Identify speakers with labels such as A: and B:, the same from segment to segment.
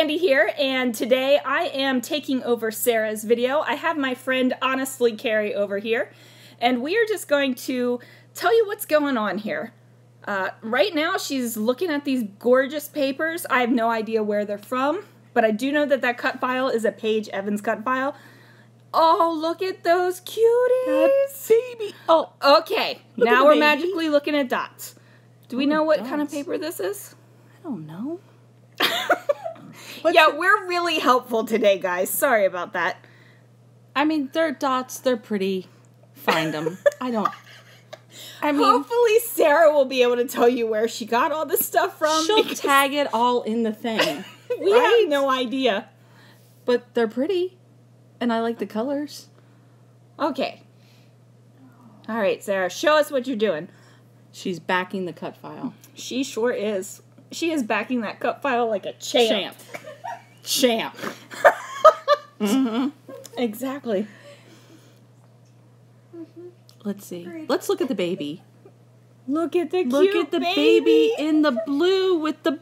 A: Sandy here, and today I am taking over Sarah's video. I have my friend Honestly Kari over here, and we are just going to tell you what's going on here. Right now she's looking at these gorgeous papers. I have no idea where they're from, but I do know that that cut file is a Paige Evans cut file. Oh, look at those cuties!
B: That baby! Oh,
A: okay. Now we're magically looking at dots. Do we know what kind of paper this is?
B: I don't know.
A: Yeah, we're really helpful today, guys. Sorry about that.
B: I mean, they're dots. They're pretty. Find them. I mean,
A: hopefully Sarah will be able to tell you where she got all this stuff from.
B: She'll tag it all in the thing.
A: We have no idea.
B: But they're pretty. And I like the colors.
A: Okay. All right, Sarah, show us what you're doing.
B: She's backing the cut file.
A: She sure is. She is backing that cut file like a champ.
B: Champ.
A: Mm-hmm. Exactly.
B: Let's see. Let's look at the baby.
A: Look at the
B: Look at the baby in the blue with the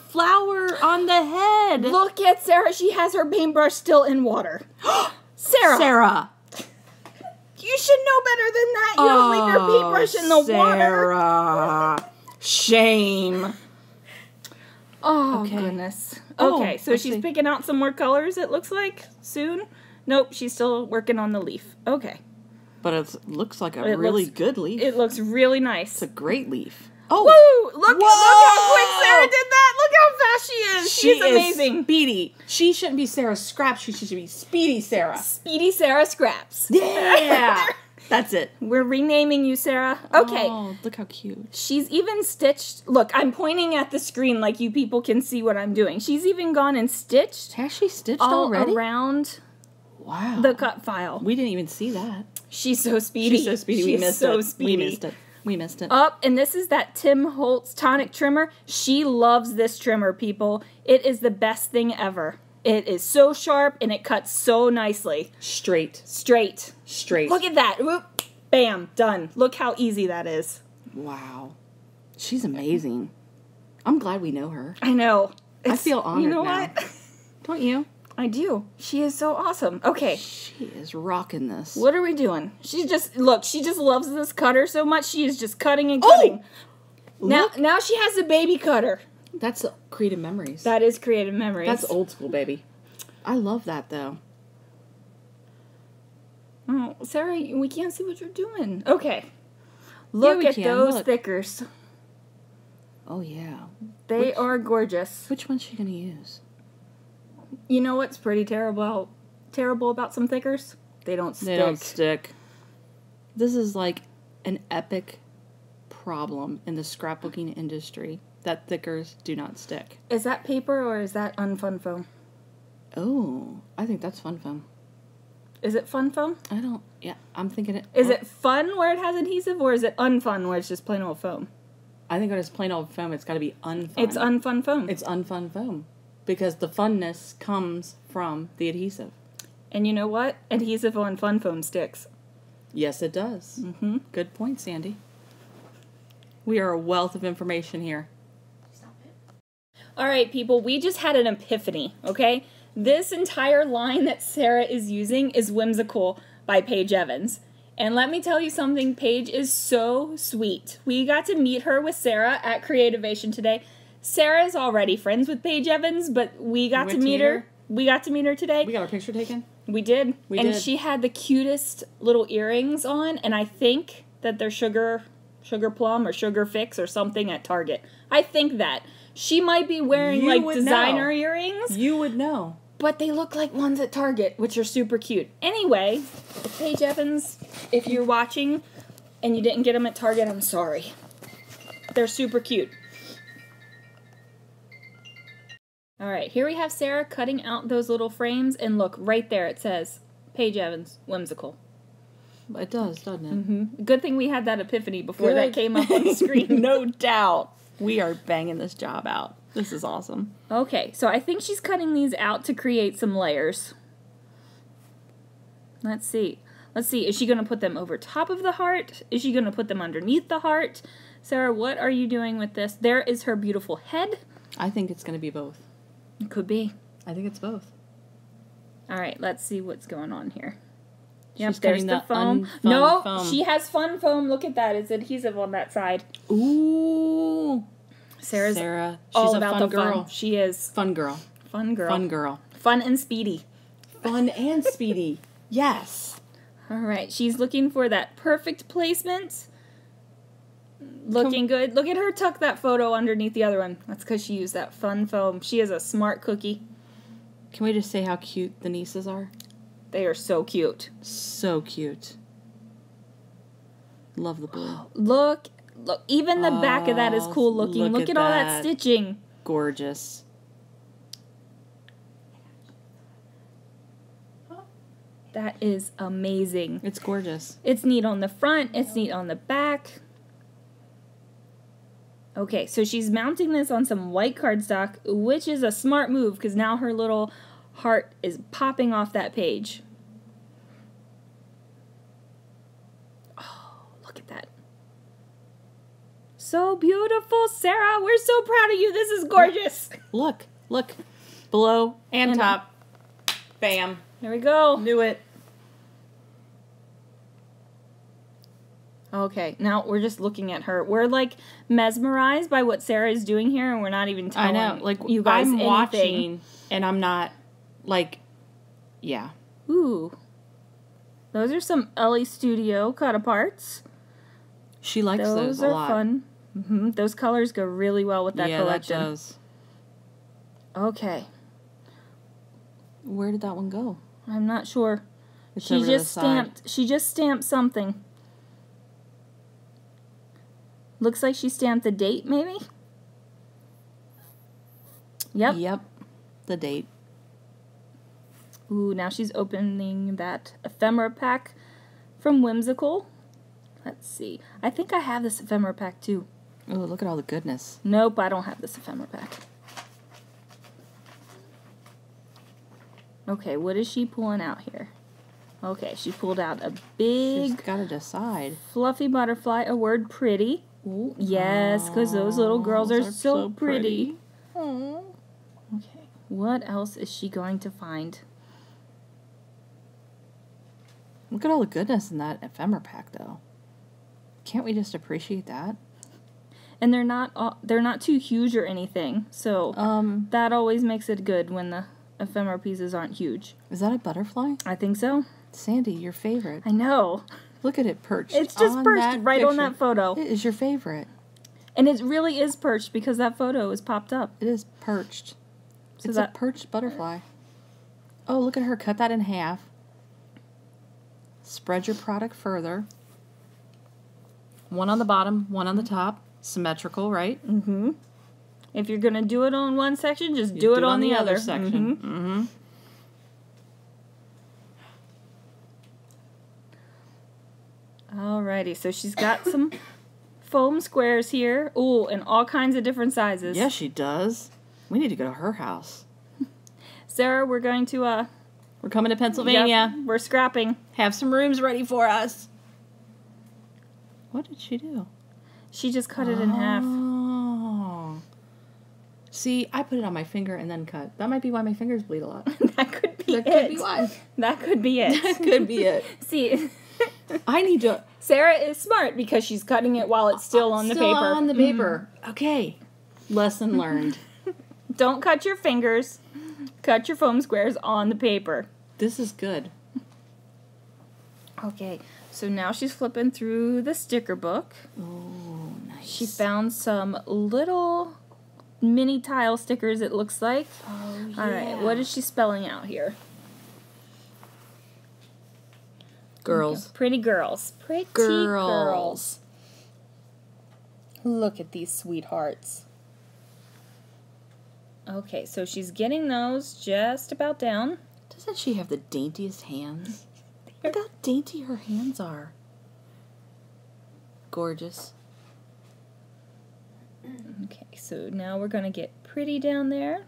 B: flower on the head.
A: Look at Sarah. She has her paintbrush still in water. Sarah. You should know better than that. You don't leave your paintbrush in the water.
B: Sarah. Shame.
A: Oh, okay. Goodness. Okay, so she's picking out some more colors, it looks like, soon. Nope, she's still working on the leaf. Okay.
B: But it looks like a really good leaf.
A: It looks really nice.
B: It's a great leaf. Oh!
A: Woo! Look how quick Sarah did that! Look how fast she is! She's amazing.
B: Speedy. She shouldn't be Sarah Scraps. She should be Speedy Sarah.
A: Speedy Sarah Scraps.
B: Yeah! That's it.
A: We're renaming you, Sarah. Okay.
B: Oh, look how cute.
A: She's even stitched... Look, I'm pointing at the screen like you people can see what I'm doing. She's even gone and stitched.
B: Has she stitched
A: all
B: already?
A: Around
B: wow.
A: the cut file.
B: We didn't even see that.
A: She's so speedy.
B: She's so speedy. We missed it. We missed it.
A: Oh, and this is that Tim Holtz tonic trimmer. She loves this trimmer, people. It is the best thing ever. It is so sharp, and it cuts so nicely.
B: Straight.
A: Straight.
B: Straight.
A: Look at that. Whoop. Bam. Done. Look how easy that is.
B: Wow. She's amazing. I'm glad we know her.
A: I know.
B: I feel honored
A: You know
B: now.
A: what?
B: Don't you?
A: I do. She is so awesome. Okay.
B: She is rocking this.
A: What are we doing? She just loves this cutter so much. She is just cutting and cutting. Oh! Now she has a baby cutter.
B: That's Creative Memories.
A: That is Creative Memories.
B: That's old school, baby. I love that, though.
A: Oh, Sarah, we can't see what you're doing. Okay. Look at those thickers.
B: Oh, yeah.
A: They are gorgeous.
B: Which one's she going to use?
A: You know what's pretty terrible about some thickers? They don't stick.
B: They don't stick. This is like an epic problem in the scrapbooking industry, that thickers do not stick.
A: Is that paper or is that unfun foam?
B: Oh, I think that's fun foam.
A: Is it fun foam?
B: I'm thinking it.
A: Is it fun where it has adhesive, or is it unfun where it's just plain old foam?
B: I think when it's plain old foam, it's got to be unfun.
A: It's unfun foam.
B: It's unfun foam. Because the funness comes from the adhesive.
A: And you know what? Adhesive on fun foam sticks.
B: Yes, it does.
A: Mm-hmm.
B: Good point, Sandy. We are a wealth of information here.
A: Stop it. All right, people, we just had an epiphany, okay? This entire line that Sarah is using is Whimsical by Paige Evans. And let me tell you something, Paige is so sweet. We got to meet her with Sarah at Creativation today. Sarah's already friends with Paige Evans, but we got to meet her. We got to meet her today.
B: We got our picture taken?
A: We did. And she had the cutest little earrings on, and I think that they're sugar plum or sugar fix or something at Target. I think that. She might be wearing like designer earrings.
B: You would know.
A: But they look like ones at Target, which are super cute. Anyway, Paige Evans, if you're watching and you didn't get them at Target, I'm sorry. They're super cute. All right, here we have Sarah cutting out those little frames, and look, right there it says, Paige Evans, Whimsical.
B: It does, doesn't it?
A: Mm-hmm. Good thing we had that epiphany before that came up on the screen.
B: No doubt. We are banging this job out. This is awesome.
A: Okay, so I think she's cutting these out to create some layers. Let's see. Is she going to put them over top of the heart? Is she going to put them underneath the heart? Sarah, what are you doing with this? There is her beautiful head.
B: I think it's going to be both.
A: It could be.
B: I think it's both.
A: All right, let's see what's going on here. Yep,
B: She's
A: there's
B: cutting
A: the
B: the
A: foam.
B: unfun
A: No,
B: foam.
A: she has fun foam. Look at that. It's adhesive on that side.
B: Ooh.
A: Sarah, she's
B: all
A: about
B: fun
A: the
B: girl.
A: fun. She is.
B: Fun girl.
A: Fun girl.
B: Fun girl.
A: Fun and speedy.
B: Fun and speedy. Yes.
A: All right, she's looking for that perfect placement. Looking good. Look at her tuck that photo underneath the other one. That's because she used that fun foam. She is a smart cookie.
B: Can we just say how cute the nieces are?
A: They are so cute.
B: So cute. Love the blue.
A: Look, even the back of that is cool looking. Look at all that stitching.
B: Gorgeous.
A: That is amazing.
B: It's gorgeous.
A: It's neat on the front. It's neat on the back. Okay, so she's mounting this on some white cardstock, which is a smart move because now her little heart is popping off that page. Oh, look at that. So beautiful, Sarah. We're so proud of you. This is gorgeous.
B: Look. Below and top. Bam.
A: There we go.
B: Knew it.
A: Okay, now we're just looking at her. We're like mesmerized by what Sarah is doing here, and we're not even telling you guys anything.
B: Watching, and I'm not like, yeah.
A: Ooh, those are some Ellie Studio cut-aparts.
B: She likes those a lot.
A: Those are fun. Mm-hmm. Those colors go really well with that collection.
B: Yeah, that does.
A: Okay.
B: Where did that one go?
A: I'm not sure.
B: It's
A: She
B: over
A: just
B: to the side.
A: She just stamped something. Looks like she stamped the date, maybe? Yep.
B: Yep. The date.
A: Ooh, now she's opening that ephemera pack from Whimsical. Let's see. I think I have this ephemera pack too.
B: Oh, look at all the goodness.
A: Nope, I don't have this ephemera pack. Okay, what is she pulling out here? Okay, she pulled out a big...
B: She's got to decide.
A: Fluffy butterfly, a word pretty. Ooh, yes, because those little girls are so pretty. Aww. Okay, what else is she going to find?
B: Look at all the goodness in that ephemera pack, though. Can't we just appreciate that?
A: And they're not too huge or anything, so that always makes it good when the ephemera pieces aren't huge.
B: Is that a butterfly?
A: I think so.
B: Sandy, your favorite.
A: I know.
B: Look at it perched.
A: It's just perched right on that photo.
B: It is your favorite.
A: And it really is perched because that photo is popped up.
B: It is perched.
A: So
B: it's a perched butterfly. Oh, look at her. Cut that in half. Spread your product further. One on the bottom, one on the top. Symmetrical, right?
A: Mm-hmm. If you're going to do it on one section, just do it on the other
B: section. Mm-hmm.
A: Alrighty, so she's got some foam squares here. Ooh, and all kinds of different sizes.
B: Yes, she does. We need to go to her house.
A: Sarah, we're going to,
B: we're coming to Pennsylvania.
A: Yep, we're scrapping.
B: Have some rooms ready for us. What did she do?
A: She just cut it in half.
B: Oh. See, I put it on my finger and then cut. That might be why my fingers bleed a lot.
A: That could be it.
B: That could be why.
A: That could be it.
B: That could be it.
A: See,
B: I need to...
A: Sarah is smart because she's cutting it while it's still on the paper.
B: Still on the paper. Okay. Lesson learned.
A: Don't cut your fingers. Cut your foam squares on the paper.
B: This is good.
A: Okay, so now she's flipping through the sticker book.
B: Oh, nice.
A: She found some little mini tile stickers, it looks like.
B: Oh, yeah.
A: All right, what is she spelling out here?
B: Girls.
A: Pretty girls. Pretty girls. Look at these sweethearts. Okay, so she's getting those just about down.
B: Doesn't she have the daintiest hands? Look how dainty her hands are. Gorgeous.
A: Okay, so now we're going to get pretty down there.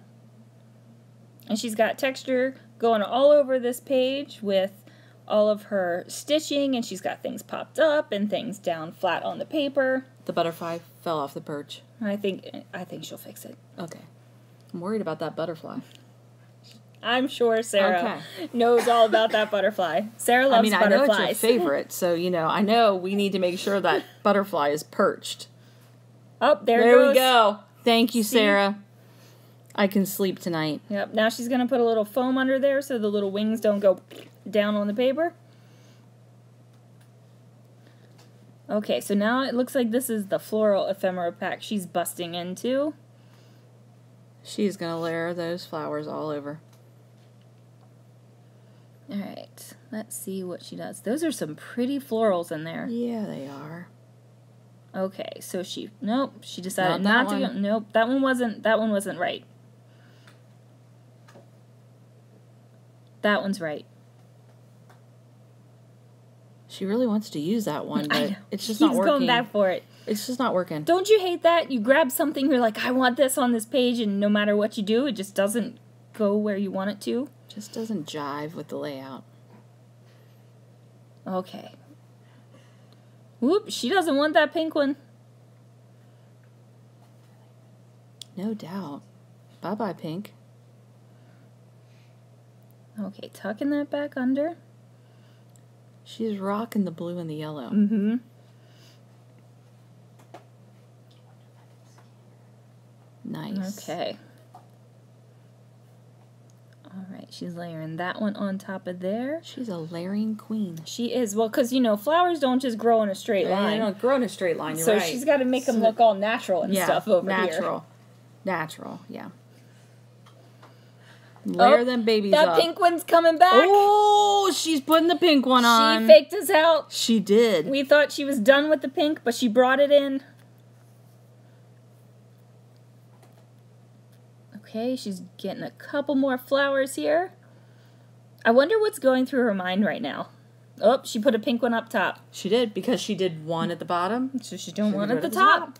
A: And she's got texture going all over this page with all of her stitching, and she's got things popped up and things down flat on the paper.
B: The butterfly fell off the perch.
A: I think she'll fix it.
B: Okay. I'm worried about that butterfly.
A: I'm sure Sarah knows all about that butterfly. Sarah loves butterflies. I know it's your
B: favorite, so, you know, I know we need to make sure that butterfly is perched.
A: Oh, there it goes.
B: There we go. Thank you, Sarah. I can sleep tonight.
A: Yep, now she's going to put a little foam under there so the little wings don't go down on the paper. Okay, so now it looks like this is the floral ephemera pack she's busting into.
B: She's going to layer those flowers all over.
A: Alright, let's see what she does. Those are some pretty florals in there.
B: Yeah, they are.
A: Okay, so nope, she decided not to go. Nope, that one wasn't right. That one's right.
B: She really wants to use that one, but it's just not working.
A: She's going back for it.
B: It's just not working.
A: Don't you hate that? You grab something, you're like, I want this on this page, and no matter what you do, it just doesn't go where you want it to?
B: Just doesn't jive with the layout.
A: Okay. Whoop, she doesn't want that pink one.
B: No doubt. Bye-bye, pink.
A: Okay, tucking that back under.
B: She's rocking the blue and the yellow.
A: Mm-hmm.
B: Nice.
A: Okay. Alright, she's layering that one on top of there.
B: She's a layering queen.
A: She is. Well, because, you know, flowers don't just grow in a straight line.
B: They don't grow in a straight line, you're right.
A: So she's got to make them look all natural and stuff over here.
B: Natural, yeah. Layer them babies up.
A: That pink one's coming back.
B: Oh, she's putting the pink one on.
A: She faked us out.
B: She did.
A: We thought she was done with the pink, but she brought it in. Okay, she's getting a couple more flowers here. I wonder what's going through her mind right now. Oh, she put a pink one up top.
B: She did, because she did one at the bottom.
A: So she's doing one at the top.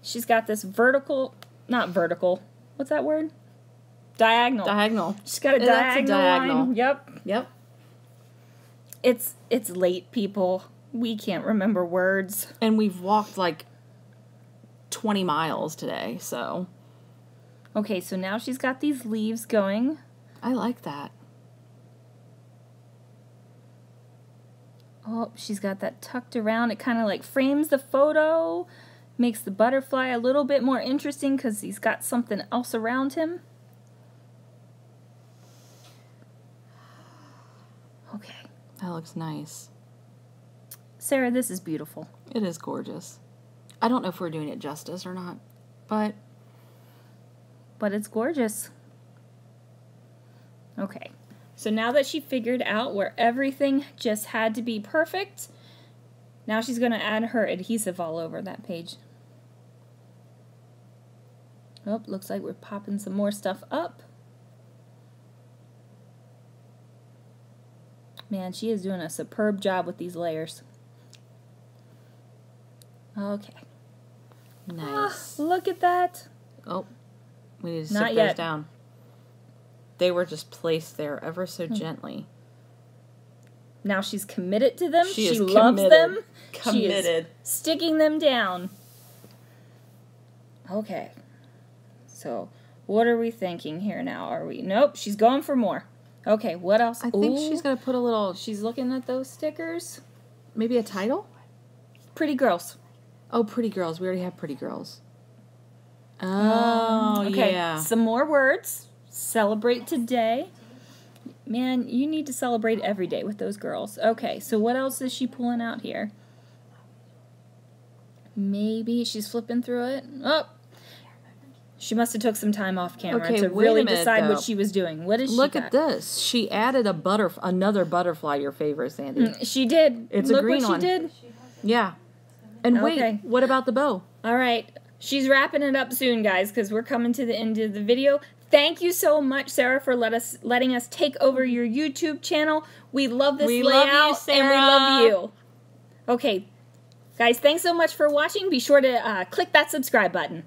A: She's got this vertical, not vertical, what's that word? Diagonal.
B: Diagonal.
A: She's got a diagonal line. Yep.
B: Yep.
A: It's late, people. We can't remember words.
B: And we've walked like 20 miles today, so.
A: Okay, so now she's got these leaves going.
B: I like that.
A: Oh, she's got that tucked around. It kind of like frames the photo, makes the butterfly a little bit more interesting because he's got something else around him. Okay.
B: That looks nice.
A: Sarah, this is beautiful.
B: It is gorgeous. I don't know if we're doing it justice or not, but
A: it's gorgeous. Okay. So now that she figured out where everything just had to be perfect, now she's going to add her adhesive all over that page. Oh, looks like we're popping some more stuff up. Man, she is doing a superb job with these layers. Okay.
B: Nice.
A: Ah, look at that.
B: Oh, we need to sit those down. They were just placed there ever so gently.
A: Now she's committed to them.
B: She
A: loves them.
B: Committed.
A: She is sticking them down. Okay. So, what are we thinking here now? Are we... Nope, she's going for more. Okay, what else?
B: I think she's going to put a little...
A: She's looking at those stickers.
B: Maybe a title?
A: Pretty Girls.
B: Oh, Pretty Girls. We already have Pretty Girls. Oh,
A: okay.
B: yeah.
A: Some more words. Celebrate today. Man, you need to celebrate every day with those girls. Okay, so what else is she pulling out here? Maybe she's flipping through it. Oh, she must have took some time off camera to really decide what she was doing. What is she
B: Look at this. She added another butterfly, your favorite, Sandy.
A: She did.
B: It's a green one.
A: Look what she did.
B: Yeah. And wait, what about the bow?
A: All right. She's wrapping it up soon, guys, because we're coming to the end of the video. Thank you so much, Sarah, for letting us take over your YouTube channel. We love this layout,
B: love you, Sarah.
A: And we love you. Okay, guys, thanks so much for watching. Be sure to click that subscribe button.